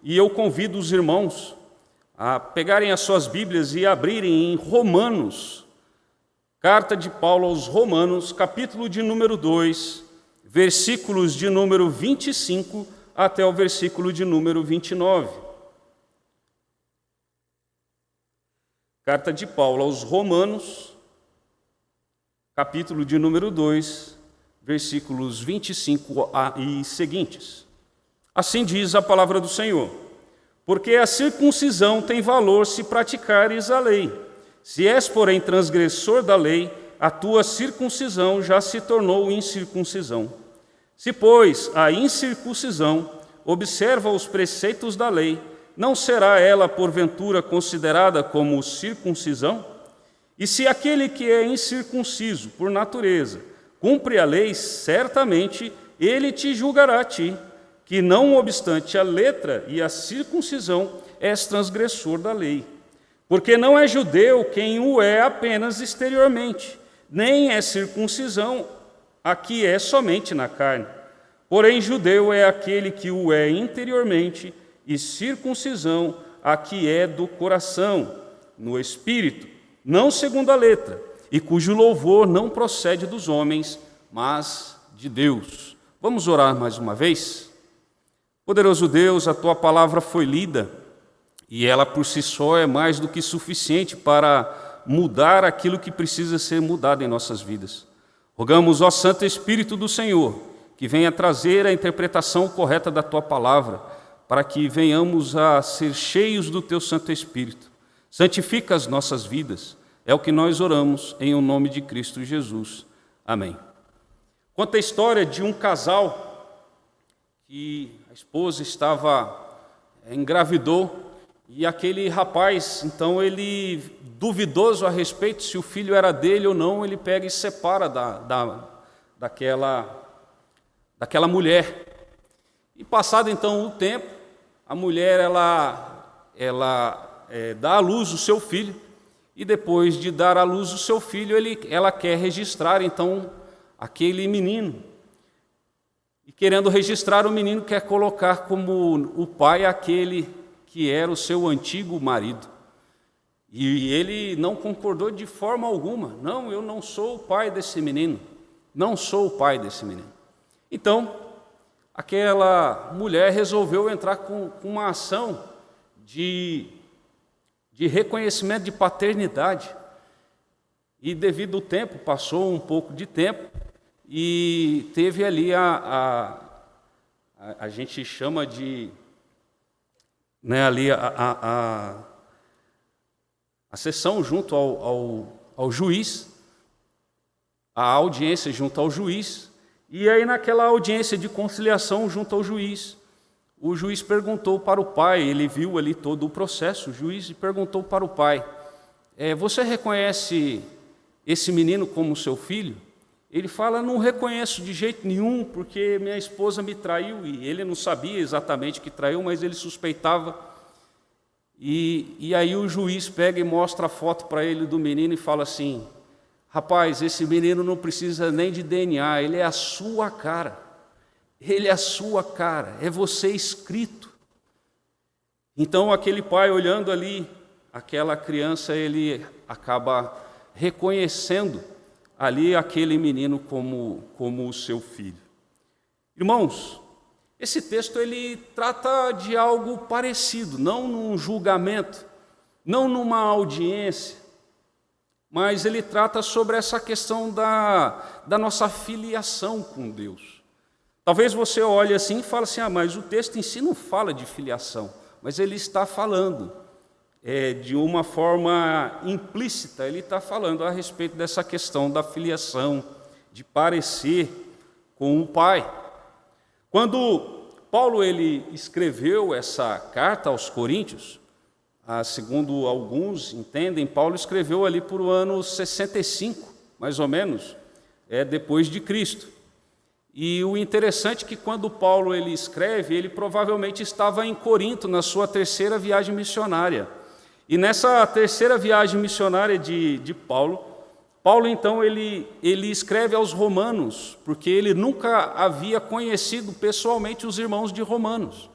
e eu convido os irmãos a pegarem as suas Bíblias e abrirem em Romanos, carta de Paulo aos Romanos, capítulo de número 2, versículos de número 25 até o versículo de número 29. Carta de Paulo aos Romanos, capítulo de número 2, versículos 25 e seguintes. Assim diz a palavra do Senhor: porque a circuncisão tem valor se praticares a lei. Se és, porém, transgressor da lei, a tua circuncisão já se tornou incircuncisão. Se, pois, a incircuncisão observa os preceitos da lei, não será ela, porventura, considerada como circuncisão? E se aquele que é incircunciso, por natureza, cumpre a lei, certamente ele te julgará a ti, que não obstante a letra e a circuncisão, és transgressor da lei. Porque não é judeu quem o é apenas exteriormente, nem é circuncisão a que é somente na carne. Porém, judeu é aquele que o é interiormente, e circuncisão a que é do coração, no espírito, não segundo a letra, e cujo louvor não procede dos homens, mas de Deus. Vamos orar mais uma vez? Poderoso Deus, a Tua palavra foi lida, e ela por si só é mais do que suficiente para mudar aquilo que precisa ser mudado em nossas vidas. Rogamos, ó Santo Espírito do Senhor, que venha trazer a interpretação correta da Tua palavra, para que venhamos a ser cheios do Teu Santo Espírito. Santifica as nossas vidas. É o que nós oramos em o nome de Cristo Jesus. Amém. Conta a história de um casal que a esposa engravidou, e aquele rapaz, então, ele, duvidoso a respeito se o filho era dele ou não, ele pega e separa daquela mulher. E passado então o tempo, a mulher dá à luz o seu filho, e depois de dar à luz o seu filho, ela quer registrar então aquele menino. E querendo registrar o menino, quer colocar como o pai aquele que era o seu antigo marido. E ele não concordou de forma alguma. Não, eu não sou o pai desse menino. Não sou o pai desse menino. Então, aquela mulher resolveu entrar com uma ação de reconhecimento de paternidade. E devido ao tempo, passou um pouco de tempo, e teve ali a gente chama de, né, ali a sessão junto ao juiz, a audiência junto ao juiz. E aí, naquela audiência de conciliação junto ao juiz, o juiz perguntou para o pai, ele viu ali todo o processo, o juiz perguntou para o pai: você reconhece esse menino como seu filho? Ele fala: não reconheço de jeito nenhum, porque minha esposa me traiu, e ele não sabia exatamente que traiu, mas ele suspeitava. E aí o juiz pega e mostra a foto para ele do menino e fala assim: rapaz, esse menino não precisa nem de DNA, ele é a sua cara. Ele é a sua cara, é você escrito. Então, aquele pai, olhando ali aquela criança, ele acaba reconhecendo ali aquele menino como o seu filho. Irmãos, esse texto ele trata de algo parecido, não num julgamento, não numa audiência, mas ele trata sobre essa questão da nossa filiação com Deus. Talvez você olhe assim e fale assim: mas o texto em si não fala de filiação, mas ele está falando de uma forma implícita, ele está falando a respeito dessa questão da filiação, de parecer com o Pai. Quando Paulo ele escreveu essa carta aos Coríntios, segundo alguns entendem, Paulo escreveu ali por o ano 65, mais ou menos, depois de Cristo. E o interessante é que quando Paulo ele escreve, ele provavelmente estava em Corinto, na sua terceira viagem missionária. E nessa terceira viagem missionária de Paulo, então ele escreve aos romanos, porque ele nunca havia conhecido pessoalmente os irmãos de Romanos.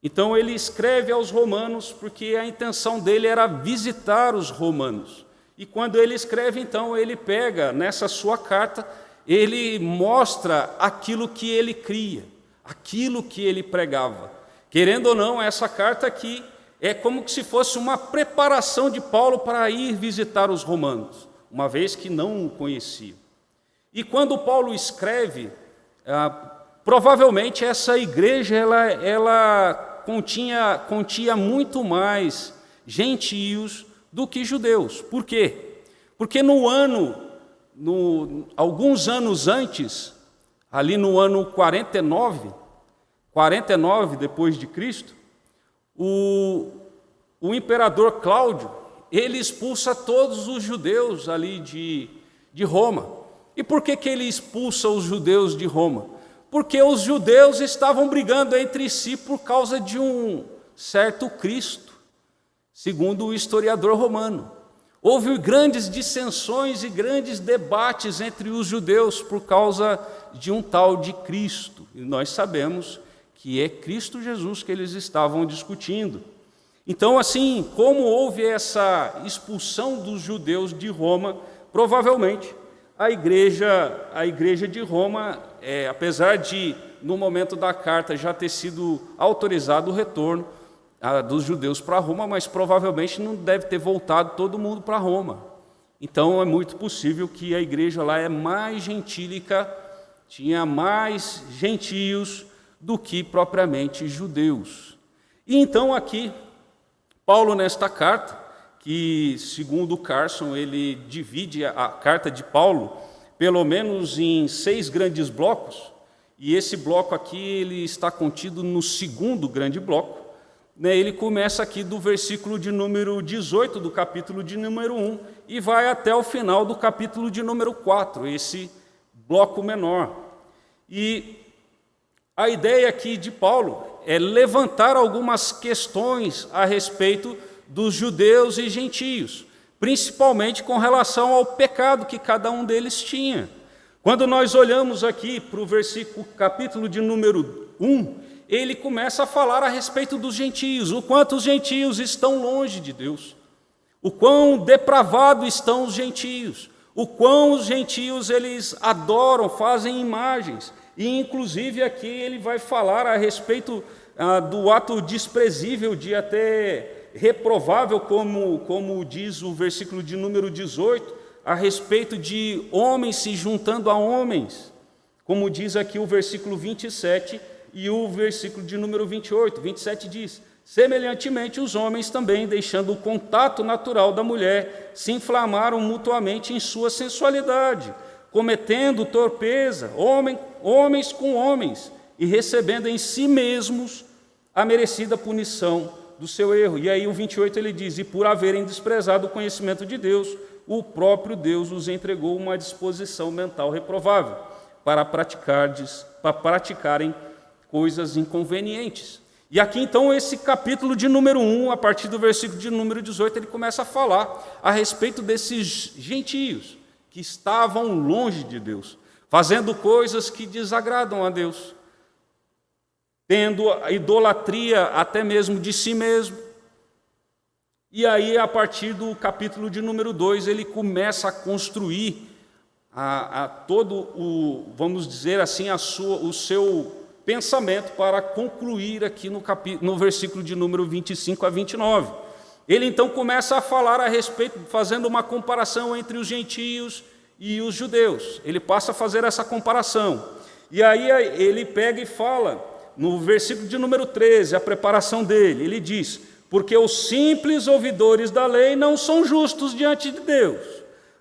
Então ele escreve aos romanos porque a intenção dele era visitar os romanos. E quando ele escreve, então, ele pega nessa sua carta, ele mostra aquilo que ele cria, aquilo que ele pregava. Querendo ou não, essa carta aqui é como se fosse uma preparação de Paulo para ir visitar os romanos, uma vez que não o conheciam. E quando Paulo escreve, provavelmente essa igreja ela continha muito mais gentios do que judeus. Por quê? Porque alguns anos antes, ali no ano 49 depois de Cristo, o imperador Cláudio, ele expulsa todos os judeus ali de Roma. E por que ele expulsa os judeus de Roma? Porque os judeus estavam brigando entre si por causa de um certo Cristo, segundo o historiador romano. Houve grandes dissensões e grandes debates entre os judeus por causa de um tal de Cristo. E nós sabemos que é Cristo Jesus que eles estavam discutindo. Então, assim, como houve essa expulsão dos judeus de Roma, provavelmente a igreja de Roma, apesar de, no momento da carta, já ter sido autorizado o retorno dos judeus para Roma, mas provavelmente não deve ter voltado todo mundo para Roma. Então, é muito possível que a igreja lá é mais gentílica, tinha mais gentios do que propriamente judeus. E então, aqui, Paulo, nesta carta, que, segundo Carson, ele divide a carta de Paulo pelo menos em 6 grandes blocos, e esse bloco aqui ele está contido no segundo grande bloco. Ele começa aqui do versículo de número 18 do capítulo de número 1 e vai até o final do capítulo de número 4, esse bloco menor. E a ideia aqui de Paulo é levantar algumas questões a respeito dos judeus e gentios, principalmente com relação ao pecado que cada um deles tinha. Quando nós olhamos aqui para o capítulo de número 1, ele começa a falar a respeito dos gentios, o quanto os gentios estão longe de Deus, o quão depravados estão os gentios, o quão os gentios eles adoram, fazem imagens, e inclusive aqui ele vai falar a respeito do ato desprezível de até reprovável, como diz o versículo de número 18, a respeito de homens se juntando a homens, como diz aqui o versículo 27 e o versículo de número 28. 27 diz: semelhantemente os homens também, deixando o contato natural da mulher, se inflamaram mutuamente em sua sensualidade, cometendo torpeza, homens com homens, e recebendo em si mesmos a merecida punição do seu erro. E aí o 28 ele diz: e por haverem desprezado o conhecimento de Deus, o próprio Deus os entregou uma disposição mental reprovável para praticarem coisas inconvenientes. E aqui então esse capítulo de número 1, a partir do versículo de número 18, ele começa a falar a respeito desses gentios que estavam longe de Deus, fazendo coisas que desagradam a Deus, tendo a idolatria até mesmo de si mesmo. E aí, a partir do capítulo de número 2, ele começa a construir vamos dizer assim, o seu pensamento para concluir aqui no versículo de número 25 a 29. Ele então começa a falar a respeito, fazendo uma comparação entre os gentios e os judeus. Ele passa a fazer essa comparação. E aí ele pega e fala, no versículo de número 13, a preparação dele, ele diz: porque os simples ouvidores da lei não são justos diante de Deus,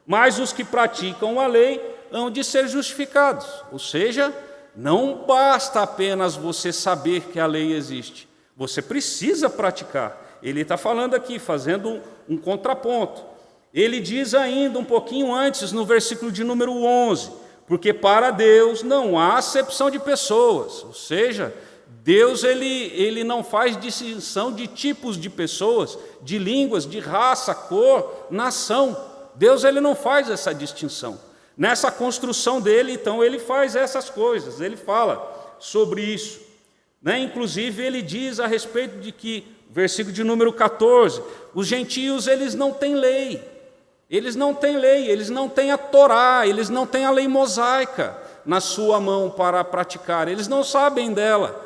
mas os que praticam a lei hão de ser justificados. Ou seja, não basta apenas você saber que a lei existe, você precisa praticar. Ele está falando aqui, fazendo um contraponto. Ele diz ainda um pouquinho antes, no versículo de número 11, porque para Deus não há acepção de pessoas, ou seja, Deus ele não faz distinção de tipos de pessoas, de línguas, de raça, cor, nação. Deus ele não faz essa distinção. Nessa construção dele, então, ele faz essas coisas, ele fala sobre isso. né? Inclusive, ele diz a respeito de que, versículo de número 14, os gentios, eles não têm lei, eles não têm a Torá, eles não têm a lei mosaica na sua mão para praticar, eles não sabem dela.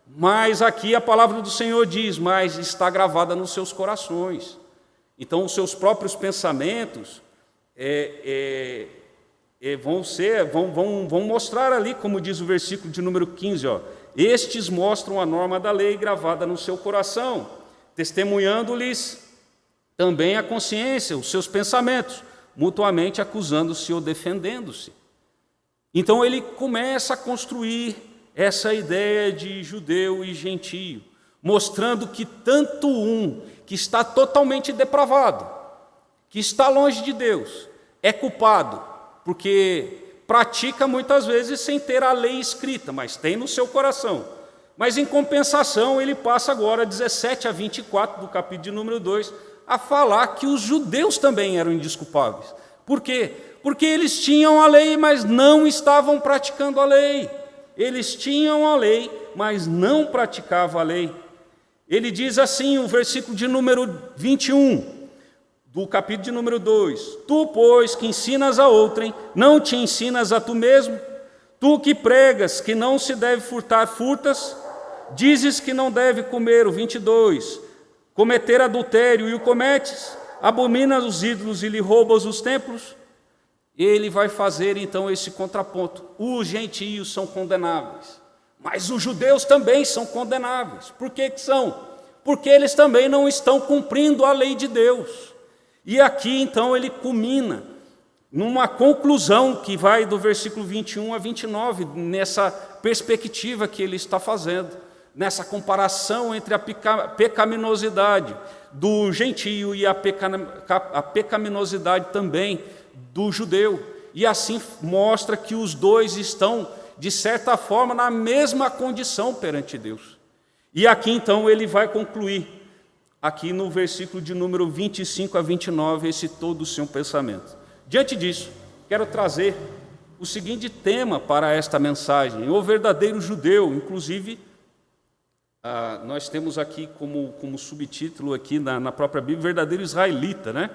Mas aqui a palavra do Senhor diz, mas está gravada nos seus corações. Então, os seus próprios pensamentos vão mostrar ali, como diz o versículo de número 15, estes mostram a norma da lei gravada no seu coração, testemunhando-lhes também a consciência, os seus pensamentos, mutuamente acusando-se ou defendendo-se. Então ele começa a construir essa ideia de judeu e gentio, mostrando que tanto um que está totalmente depravado, que está longe de Deus, é culpado, porque pratica muitas vezes sem ter a lei escrita, mas tem no seu coração. Mas em compensação, ele passa agora, 17 a 24 do capítulo de número 2, a falar que os judeus também eram indesculpáveis. Por quê? Porque eles tinham a lei, mas não estavam praticando a lei. Eles tinham a lei, mas não praticavam a lei. Ele diz assim, o versículo de número 21, do capítulo de número 2, tu, pois, que ensinas a outrem, não te ensinas a tu mesmo? Tu que pregas que não se deve furtar, furtas? Dizes que não deve comer, o 22, cometer adultério e o cometes? Abominas os ídolos e lhe roubas os templos? Ele vai fazer então esse contraponto. Os gentios são condenáveis, mas os judeus também são condenáveis. Por que são? Porque eles também não estão cumprindo a lei de Deus. E aqui então ele culmina numa conclusão que vai do versículo 21 a 29, nessa perspectiva que ele está fazendo, nessa comparação entre a pecaminosidade do gentio e a pecaminosidade também do judeu. E assim mostra que os dois estão, de certa forma, na mesma condição perante Deus. E aqui então ele vai concluir, aqui no versículo de número 25 a 29, esse todo o seu pensamento. Diante disso, quero trazer o seguinte tema para esta mensagem: o verdadeiro judeu. Inclusive, nós temos aqui como subtítulo aqui na própria Bíblia, verdadeiro israelita, né?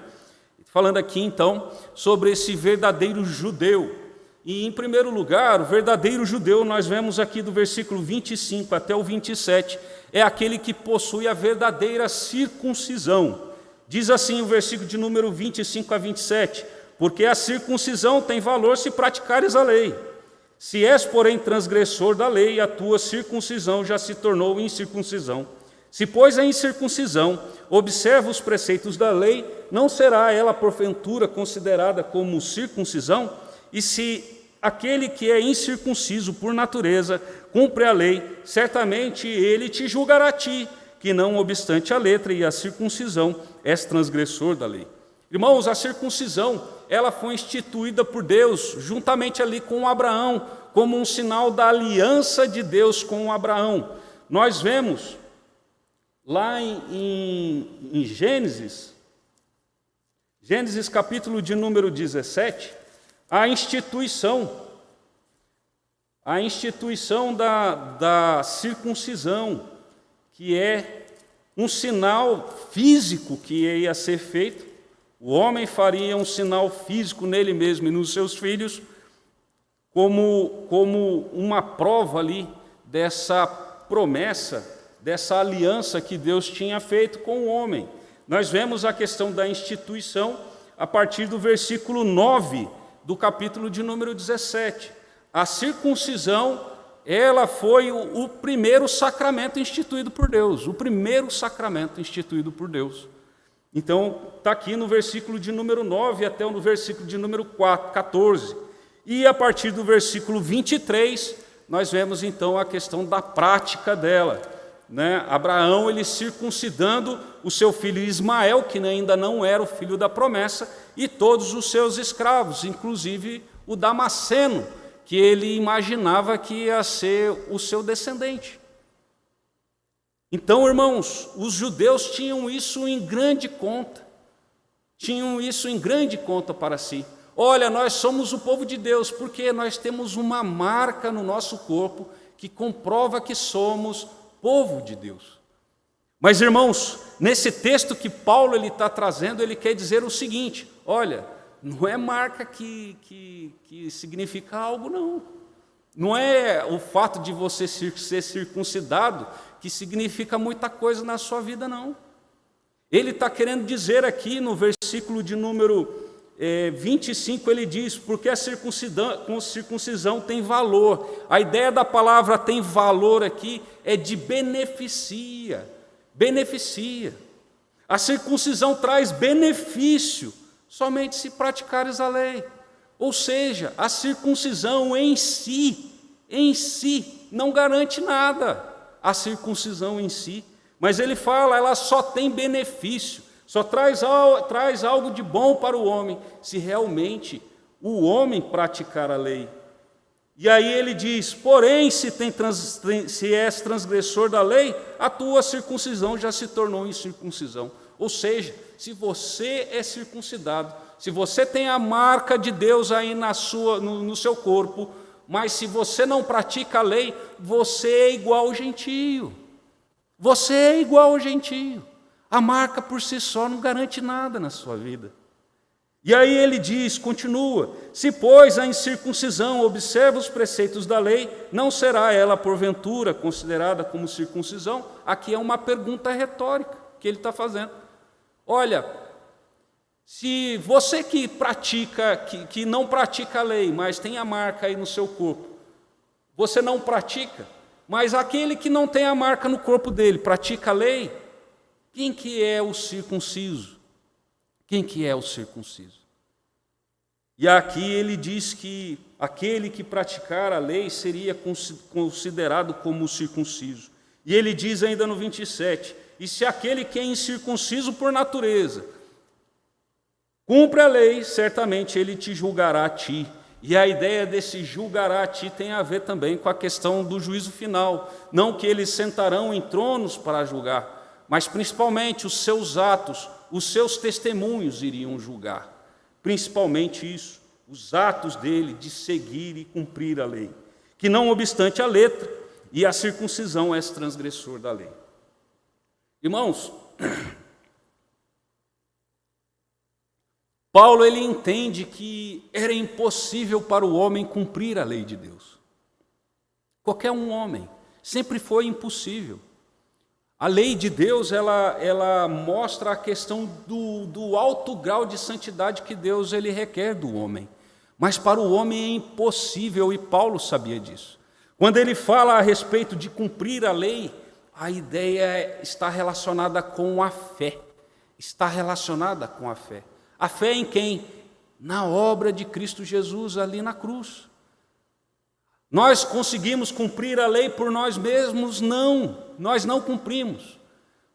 Falando aqui então sobre esse verdadeiro judeu. E em primeiro lugar, o verdadeiro judeu, nós vemos aqui do versículo 25 até o 27, é aquele que possui a verdadeira circuncisão. Diz assim o versículo de número 25 a 27, porque a circuncisão tem valor se praticares a lei. Se és, porém, transgressor da lei, a tua circuncisão já se tornou incircuncisão. Se, pois, a incircuncisão observa os preceitos da lei, não será ela, porventura, considerada como circuncisão? E se aquele que é incircunciso por natureza cumpre a lei, certamente ele te julgará a ti, que não obstante a letra e a circuncisão, és transgressor da lei. Irmãos, a circuncisão, ela foi instituída por Deus, juntamente ali com Abraão, como um sinal da aliança de Deus com Abraão. Nós vemos lá em Gênesis capítulo de número 17, a instituição da circuncisão, que é um sinal físico que ia ser feito. O homem faria um sinal físico nele mesmo e nos seus filhos, como uma prova ali dessa promessa, dessa aliança que Deus tinha feito com o homem. Nós vemos a questão da instituição a partir do versículo 9 do capítulo de número 17. A circuncisão, ela foi o primeiro sacramento instituído por Deus, o primeiro sacramento instituído por Deus. Então, está aqui no versículo de número 9 até no versículo de número 14. E a partir do versículo 23, nós vemos então a questão da prática dela, né? Abraão, ele circuncidando o seu filho Ismael, que ainda não era o filho da promessa, e todos os seus escravos, inclusive o Damasceno, que ele imaginava que ia ser o seu descendente. Então, irmãos, os judeus tinham isso em grande conta. Tinham isso em grande conta para si. Olha, nós somos o povo de Deus porque nós temos uma marca no nosso corpo que comprova que somos povo de Deus. Mas, irmãos, nesse texto que Paulo está trazendo, ele quer dizer o seguinte: olha, não é marca que significa algo, não. Não é o fato de você ser circuncidado que significa muita coisa na sua vida, não. Ele está querendo dizer aqui no versículo de número 25, ele diz: porque a circuncisão tem valor. A ideia da palavra tem valor aqui é de beneficia. A circuncisão traz benefício somente se praticares a lei. Ou seja, a circuncisão em si não garante nada. A circuncisão em si, mas ele fala, ela só tem benefício, só traz algo de bom para o homem, se realmente o homem praticar a lei. E aí ele diz: porém, se és transgressor da lei, a tua circuncisão já se tornou incircuncisão. Ou seja, se você é circuncidado, se você tem a marca de Deus aí no seu corpo, mas se você não pratica a lei, você é igual ao gentio. Você é igual ao gentio. A marca por si só não garante nada na sua vida. E aí ele diz, continua: se, pois, a incircuncisão observa os preceitos da lei, não será ela, porventura, considerada como circuncisão? Aqui é uma pergunta retórica que ele está fazendo. Olha, se você que não pratica a lei, mas tem a marca aí no seu corpo, você não pratica, mas aquele que não tem a marca no corpo dele, pratica a lei, quem que é o circunciso? Quem que é o circunciso? E aqui ele diz que aquele que praticar a lei seria considerado como circunciso. E ele diz ainda no 27, e se aquele que é incircunciso por natureza cumpre a lei, certamente ele te julgará a ti. E a ideia desse julgará a ti tem a ver também com a questão do juízo final. Não que eles sentarão em tronos para julgar, mas principalmente os seus atos, os seus testemunhos iriam julgar. Principalmente isso, os atos dele de seguir e cumprir a lei. Que não obstante a letra e a circuncisão és transgressor da lei. Irmãos, Paulo ele entende que era impossível para o homem cumprir a lei de Deus. Qualquer um homem, sempre foi impossível. A lei de Deus, ela mostra a questão do alto grau de santidade que Deus ele requer do homem. Mas para o homem é impossível, e Paulo sabia disso. Quando ele fala a respeito de cumprir a lei, a ideia está relacionada com a fé. Está relacionada com a fé. A fé em quem? Na obra de Cristo Jesus ali na cruz. Nós conseguimos cumprir a lei por nós mesmos? Não, nós não cumprimos.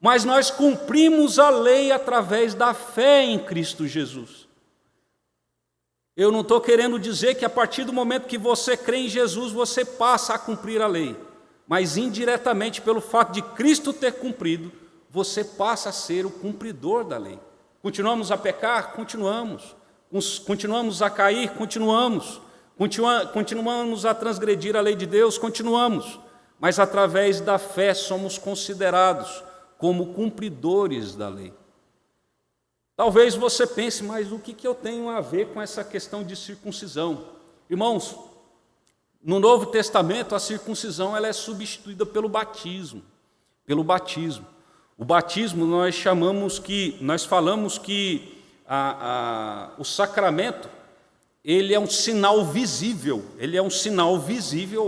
Mas nós cumprimos a lei através da fé em Cristo Jesus. Eu não estou querendo dizer que a partir do momento que você crê em Jesus, você passa a cumprir a lei. Mas indiretamente, pelo fato de Cristo ter cumprido, você passa a ser o cumpridor da lei. Continuamos a pecar? Continuamos. Continuamos a cair? Continuamos. Continuamos a transgredir a lei de Deus? Continuamos. Mas através da fé somos considerados como cumpridores da lei. Talvez você pense, mas o que eu tenho a ver com essa questão de circuncisão? Irmãos, no Novo Testamento a circuncisão ela é substituída pelo batismo. Pelo batismo. O batismo nós falamos que o sacramento ele é um sinal visível,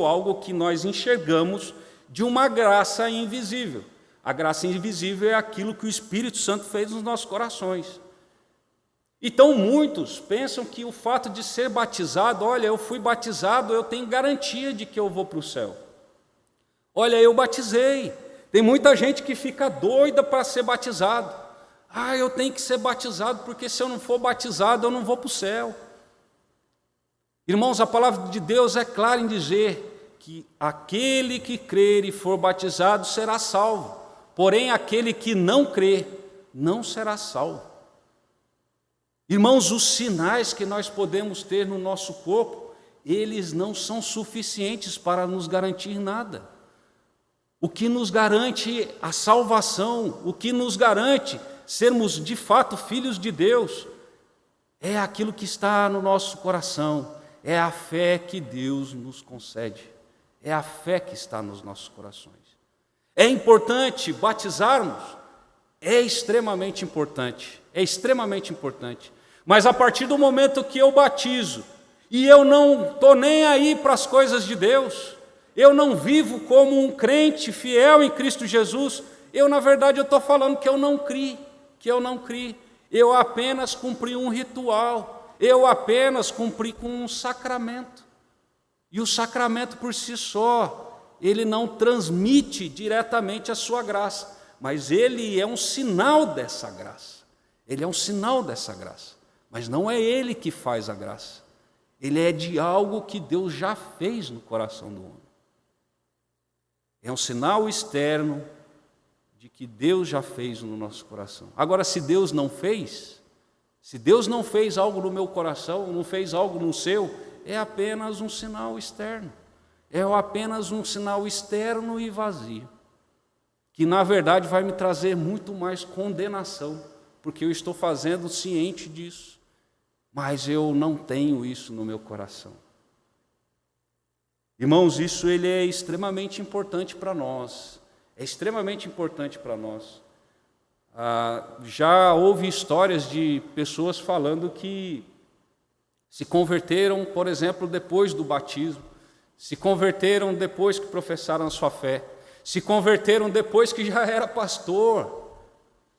algo que nós enxergamos de uma graça invisível. A graça invisível é aquilo que o Espírito Santo fez nos nossos corações. Então muitos pensam que o fato de ser batizado, olha, eu fui batizado, eu tenho garantia de que eu vou para o céu. Olha, eu batizei. Tem muita gente que fica doida para ser batizado. Eu tenho que ser batizado, porque se eu não for batizado, eu não vou para o céu. Irmãos, a palavra de Deus é clara em dizer que aquele que crer e for batizado será salvo. Porém, aquele que não crer não será salvo. Irmãos, os sinais que nós podemos ter no nosso corpo, eles não são suficientes para nos garantir nada. O que nos garante a salvação, o que nos garante sermos de fato filhos de Deus, é aquilo que está no nosso coração, é a fé que Deus nos concede, é a fé que está nos nossos corações. É importante batizarmos? É extremamente importante, mas a partir do momento que eu batizo, e eu não estou nem aí para as coisas de Deus, eu não vivo como um crente fiel em Cristo Jesus, na verdade, eu estou falando que eu não criei, eu apenas cumpri um ritual, eu apenas cumpri com um sacramento. E o sacramento por si só, ele não transmite diretamente a sua graça, mas ele é um sinal dessa graça. Mas não é ele que faz a graça. Ele é de algo que Deus já fez no coração do homem. É um sinal externo de que Deus já fez no nosso coração. Agora, se Deus não fez algo no meu coração, não fez algo no seu, é apenas um sinal externo. É apenas um sinal externo e vazio, que na verdade vai me trazer muito mais condenação, porque eu estou fazendo ciente disso, mas eu não tenho isso no meu coração. Irmãos, isso ele é extremamente importante para nós. Já houve histórias de pessoas falando que se converteram, por exemplo, depois do batismo, se converteram depois que professaram a sua fé, se converteram depois que já era pastor.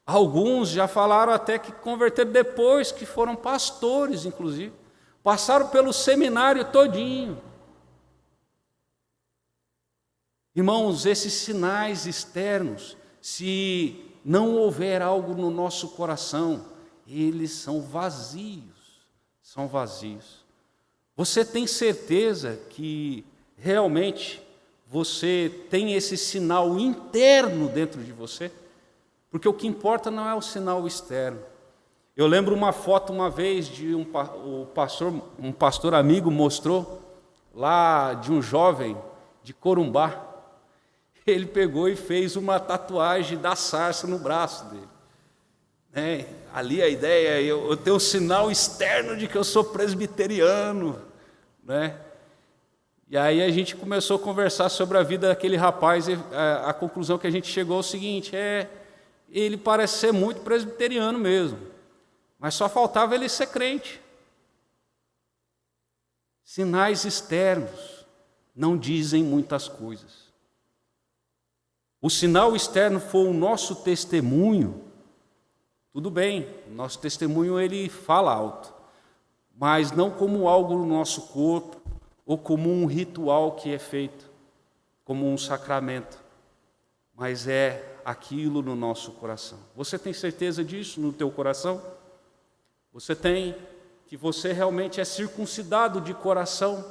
Alguns já falaram até que converteram depois que foram pastores, inclusive. Passaram pelo seminário todinho. Irmãos, esses sinais externos, se não houver algo no nosso coração, eles são vazios. Você tem certeza que realmente você tem esse sinal interno dentro de você? Porque o que importa não é o sinal externo. Eu lembro uma foto uma vez de um pastor amigo mostrou lá de um jovem de Corumbá. Ele pegou e fez uma tatuagem da sarça no braço dele. Ali a ideia é eu ter o sinal externo de que eu sou presbiteriano. E aí a gente começou a conversar sobre a vida daquele rapaz, e a conclusão que a gente chegou é o seguinte, ele parece ser muito presbiteriano mesmo, mas só faltava ele ser crente. Sinais externos não dizem muitas coisas. O sinal externo for o nosso testemunho, tudo bem, o nosso testemunho ele fala alto, mas não como algo no nosso corpo, ou como um ritual que é feito, como um sacramento, mas é aquilo no nosso coração. Você tem certeza disso no teu coração? Você tem que você realmente é circuncidado de coração?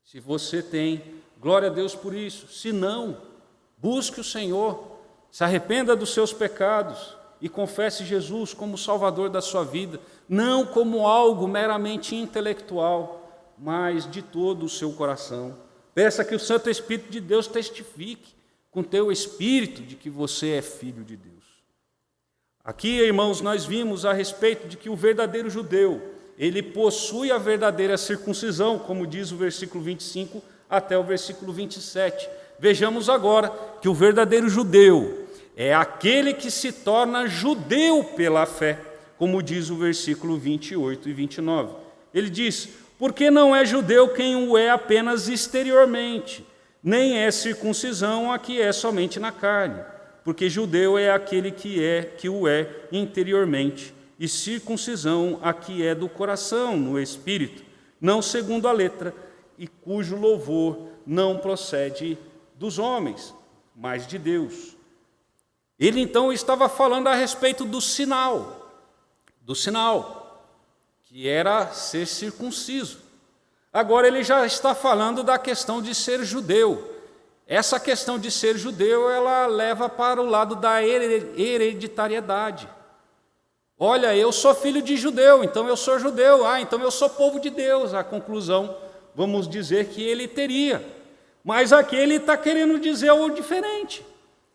Se você tem, glória a Deus por isso. Se não, busque o Senhor, se arrependa dos seus pecados e confesse Jesus como Salvador da sua vida, não como algo meramente intelectual, mas de todo o seu coração. Peça que o Santo Espírito de Deus testifique com teu espírito de que você é filho de Deus. Aqui, irmãos, nós vimos a respeito de que o verdadeiro judeu, ele possui a verdadeira circuncisão, como diz o versículo 25 até o versículo 27. Vejamos agora que o verdadeiro judeu é aquele que se torna judeu pela fé, como diz o versículo 28 e 29. Ele diz, porque não é judeu quem o é apenas exteriormente, nem é circuncisão a que é somente na carne, porque judeu é aquele que o é interiormente, e circuncisão a que é do coração, no espírito, não segundo a letra, e cujo louvor não procede dos homens, mas de Deus. Ele então estava falando a respeito do sinal, que era ser circunciso. Agora ele já está falando da questão de ser judeu. Essa questão de ser judeu, ela leva para o lado da hereditariedade. Olha, eu sou filho de judeu, então eu sou judeu. Então eu sou povo de Deus. A conclusão, vamos dizer que ele teria. Mas aqui ele está querendo dizer algo diferente.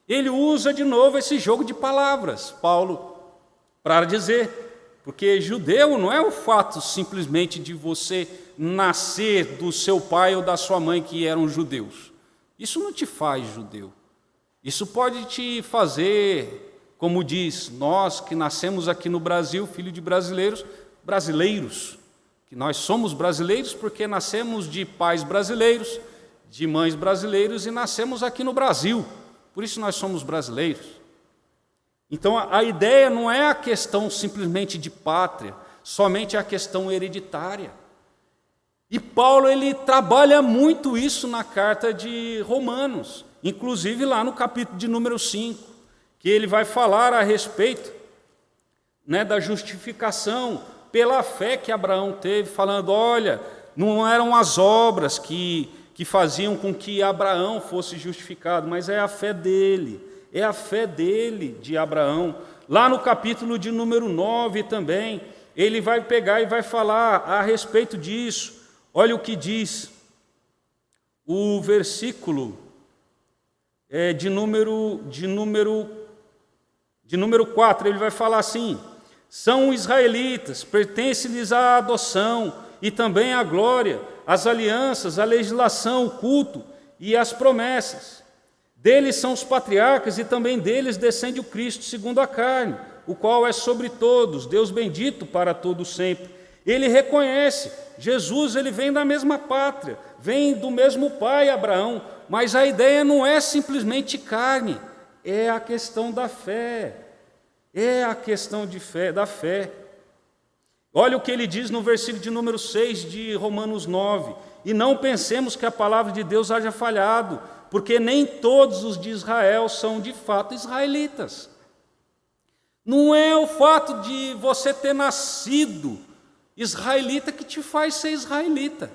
Ele usa de novo esse jogo de palavras, Paulo, para dizer, porque judeu não é o fato simplesmente de você nascer do seu pai ou da sua mãe que eram judeus. Isso não te faz judeu. Isso pode te fazer, como diz, nós que nascemos aqui no Brasil, filho de brasileiros, que nós somos brasileiros porque nascemos de pais brasileiros, de mães brasileiros e nascemos aqui no Brasil. Por isso nós somos brasileiros. Então a ideia não é a questão simplesmente de pátria, somente a questão hereditária. E Paulo ele trabalha muito isso na carta de Romanos, inclusive lá no capítulo de número 5, que ele vai falar a respeito, da justificação pela fé que Abraão teve, falando, olha, não eram as obras que faziam com que Abraão fosse justificado, mas é a fé dele, de Abraão. Lá no capítulo de número 9 também, ele vai pegar e vai falar a respeito disso. Olha o que diz o versículo de número 4, ele vai falar assim, são israelitas, pertence-lhes a adoção e também a glória, as alianças, a legislação, o culto e as promessas. Deles são os patriarcas e também deles descende o Cristo segundo a carne, o qual é sobre todos, Deus bendito para todo sempre. Ele reconhece, Jesus ele vem da mesma pátria, vem do mesmo pai Abraão, mas a ideia não é simplesmente carne, é a questão da fé, da fé. Olha o que ele diz no versículo de número 6 de Romanos 9. E não pensemos que a palavra de Deus haja falhado, porque nem todos os de Israel são de fato israelitas. Não é o fato de você ter nascido israelita que te faz ser israelita.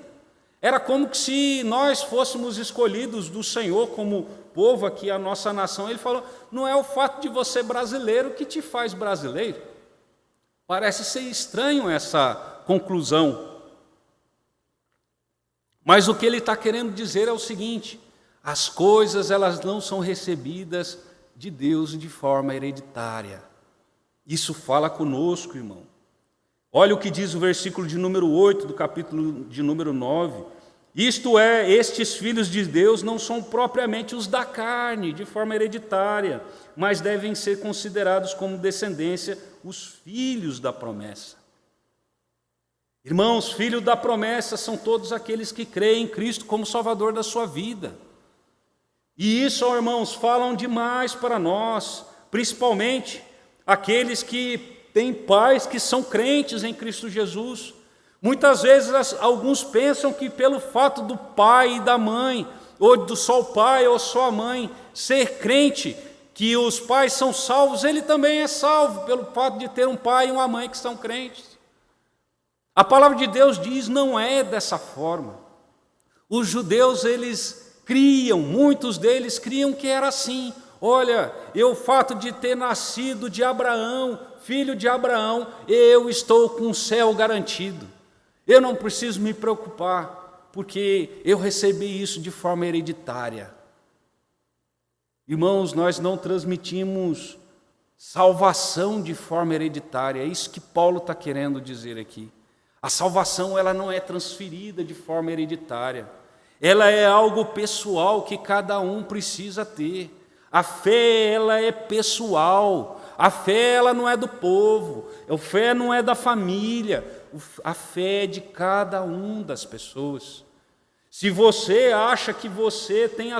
Era como que se nós fôssemos escolhidos do Senhor como povo aqui, a nossa nação. Ele falou, não é o fato de você ser brasileiro que te faz brasileiro. Parece ser estranho essa conclusão. Mas o que ele está querendo dizer é o seguinte, as coisas elas não são recebidas de Deus de forma hereditária. Isso fala conosco, irmão. Olha o que diz o versículo de número 8 do capítulo de número 9. Isto é, estes filhos de Deus não são propriamente os da carne, de forma hereditária, mas devem ser considerados como descendência os filhos da promessa. Irmãos, filhos da promessa são todos aqueles que creem em Cristo como Salvador da sua vida. E isso, irmãos, falam demais para nós, principalmente aqueles que têm pais que são crentes em Cristo Jesus. Muitas vezes alguns pensam que pelo fato do pai e da mãe, ou do só o pai ou só a mãe ser crente, que os pais são salvos, ele também é salvo, pelo fato de ter um pai e uma mãe que são crentes. A palavra de Deus diz, não é dessa forma. Os judeus, muitos deles criam que era assim. Olha, o fato de ter nascido de Abraão, filho de Abraão, eu estou com o céu garantido. Eu não preciso me preocupar, porque eu recebi isso de forma hereditária. Irmãos, nós não transmitimos salvação de forma hereditária, é isso que Paulo está querendo dizer aqui. A salvação ela não é transferida de forma hereditária, ela é algo pessoal que cada um precisa ter. A fé ela é pessoal, a fé ela não é do povo, a fé não é da família, a fé é de cada um das pessoas. Se você acha que você tem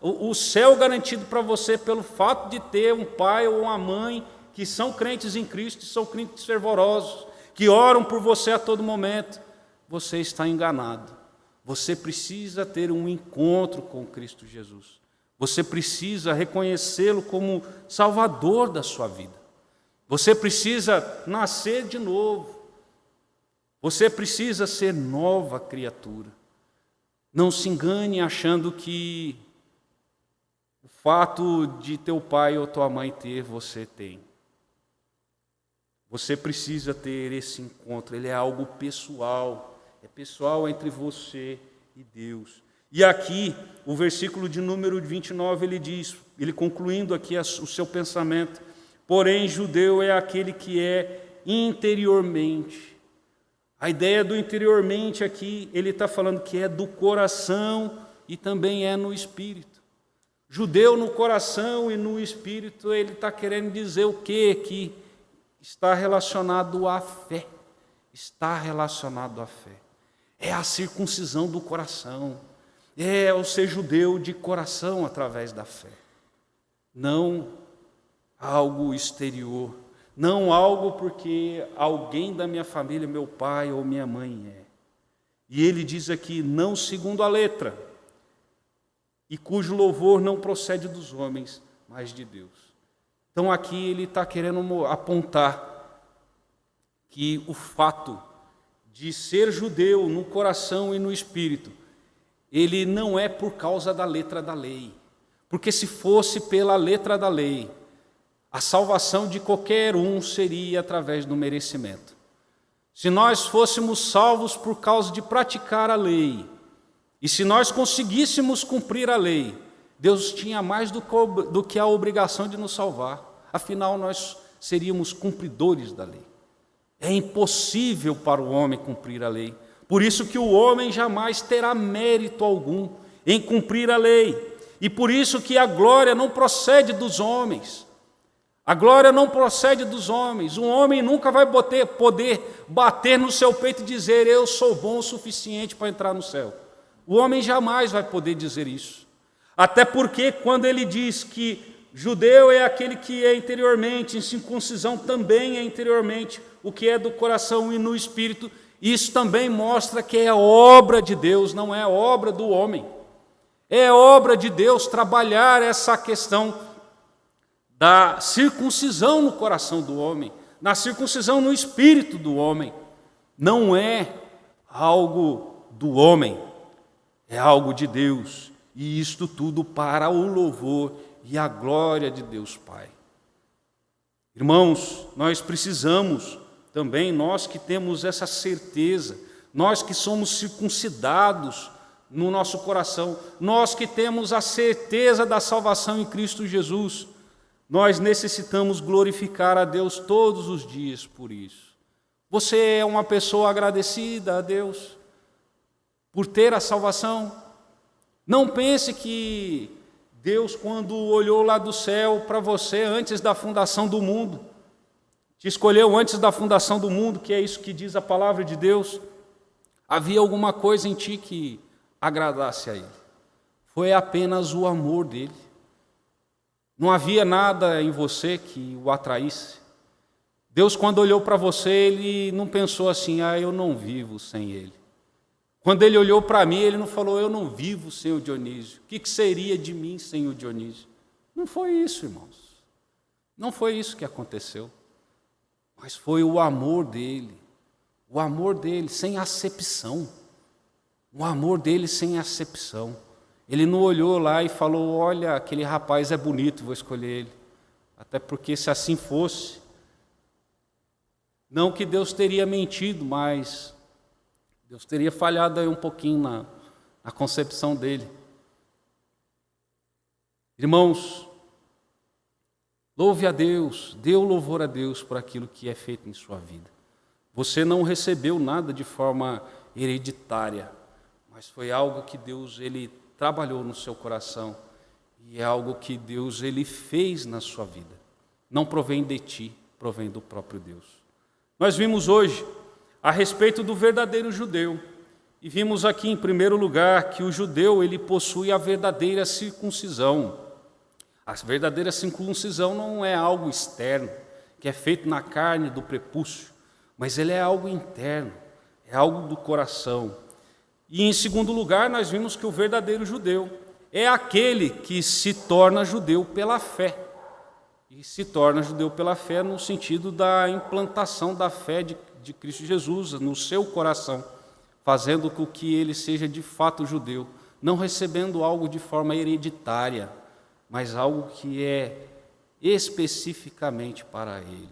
o céu garantido para você pelo fato de ter um pai ou uma mãe que são crentes em Cristo, são crentes fervorosos, que oram por você a todo momento, você está enganado. Você precisa ter um encontro com Cristo Jesus. Você precisa reconhecê-lo como Salvador da sua vida. Você precisa nascer de novo. Você precisa ser nova criatura. Não se engane achando que o fato de teu pai ou tua mãe ter, você tem. Você precisa ter esse encontro, ele é algo pessoal, é pessoal entre você e Deus. E aqui, o versículo de número 29, ele diz, ele concluindo aqui o seu pensamento, porém, judeu é aquele que é interiormente. A ideia do interiormente aqui, ele está falando que é do coração e também é no espírito. Judeu no coração e no espírito, ele está querendo dizer o quê aqui? Está relacionado à fé. Está relacionado à fé. É a circuncisão do coração. É o ser judeu de coração através da fé. Não algo exterior. Não algo porque alguém da minha família, meu pai ou minha mãe é. E ele diz aqui, não segundo a letra, e cujo louvor não procede dos homens, mas de Deus. Então aqui ele está querendo apontar que o fato de ser judeu no coração e no espírito, ele não é por causa da letra da lei. Porque se fosse pela letra da lei, a salvação de qualquer um seria através do merecimento. Se nós fôssemos salvos por causa de praticar a lei, e se nós conseguíssemos cumprir a lei, Deus tinha mais do que a obrigação de nos salvar. Afinal, nós seríamos cumpridores da lei. É impossível para o homem cumprir a lei. Por isso que o homem jamais terá mérito algum em cumprir a lei. E por isso que a glória não procede dos homens. A glória não procede dos homens. Um homem nunca vai poder bater no seu peito e dizer, eu sou bom o suficiente para entrar no céu. O homem jamais vai poder dizer isso. Até porque quando ele diz que judeu é aquele que é interiormente, incircuncisão também é interiormente, o que é do coração e no espírito, isso também mostra que é obra de Deus, não é obra do homem. É obra de Deus trabalhar essa questão da circuncisão no coração do homem, na circuncisão no espírito do homem. Não é algo do homem, é algo de Deus. E isto tudo para o louvor e a glória de Deus Pai. Irmãos, nós precisamos também, nós que temos essa certeza, nós que somos circuncidados no nosso coração, nós que temos a certeza da salvação em Cristo Jesus, nós necessitamos glorificar a Deus todos os dias por isso. Você é uma pessoa agradecida a Deus por ter a salvação? Não pense que Deus, quando olhou lá do céu para você antes da fundação do mundo, te escolheu antes da fundação do mundo, que é isso que diz a palavra de Deus, havia alguma coisa em ti que agradasse a Ele. Foi apenas o amor dEle. Não havia nada em você que o atraísse. Deus, quando olhou para você, Ele não pensou assim, eu não vivo sem Ele. Quando Ele olhou para mim, Ele não falou, eu não vivo sem o Dionísio. O que seria de mim sem o Dionísio? Não foi isso, irmãos. Não foi isso que aconteceu. Mas foi o amor dEle sem acepção. O amor dEle sem acepção. Ele não olhou lá e falou, olha, aquele rapaz é bonito, vou escolher ele. Até porque se assim fosse, não que Deus teria mentido, mas Deus teria falhado aí um pouquinho na concepção dele. Irmãos, louve a Deus, dê o louvor a Deus por aquilo que é feito em sua vida. Você não recebeu nada de forma hereditária, mas foi algo que Deus Ele trabalhou no seu coração e é algo que Deus Ele fez na sua vida. Não provém de ti, provém do próprio Deus. Nós vimos hoje a respeito do verdadeiro judeu e vimos aqui em primeiro lugar que o judeu ele possui a verdadeira circuncisão. A verdadeira circuncisão não é algo externo, que é feito na carne do prepúcio, mas ele é algo interno, é algo do coração. E em segundo lugar, nós vimos que o verdadeiro judeu é aquele que se torna judeu pela fé. E se torna judeu pela fé no sentido da implantação da fé de Cristo Jesus no seu coração, fazendo com que ele seja de fato judeu, não recebendo algo de forma hereditária, mas algo que é especificamente para ele.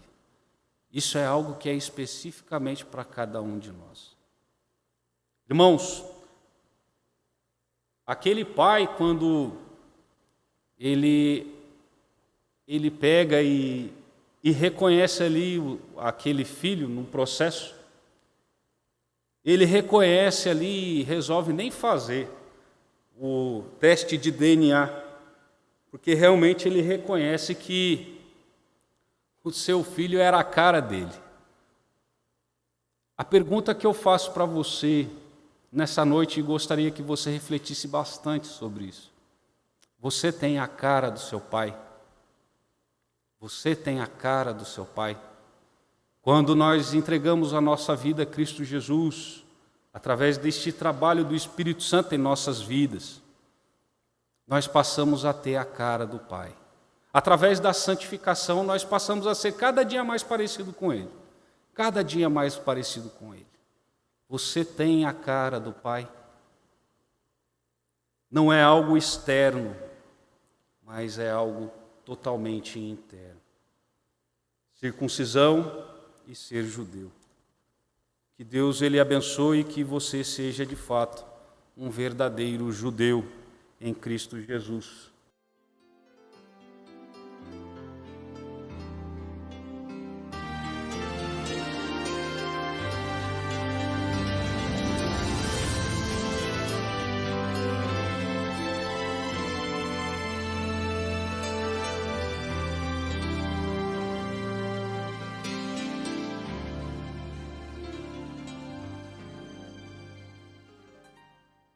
Isso é algo que é especificamente para cada um de nós. Irmãos, aquele pai, quando ele pega e reconhece ali aquele filho no processo, ele reconhece ali e resolve nem fazer o teste de DNA, porque realmente ele reconhece que o seu filho era a cara dele. A pergunta que eu faço para você nessa noite, e gostaria que você refletisse bastante sobre isso: você tem a cara do seu pai? Você tem a cara do seu pai? Quando nós entregamos a nossa vida a Cristo Jesus, através deste trabalho do Espírito Santo em nossas vidas, nós passamos a ter a cara do Pai. Através da santificação, nós passamos a ser cada dia mais parecido com Ele. Cada dia mais parecido com Ele. Você tem a cara do Pai? Não é algo externo, mas é algo totalmente interno. Circuncisão e ser judeu. Que Deus Ele abençoe e que você seja de fato um verdadeiro judeu em Cristo Jesus.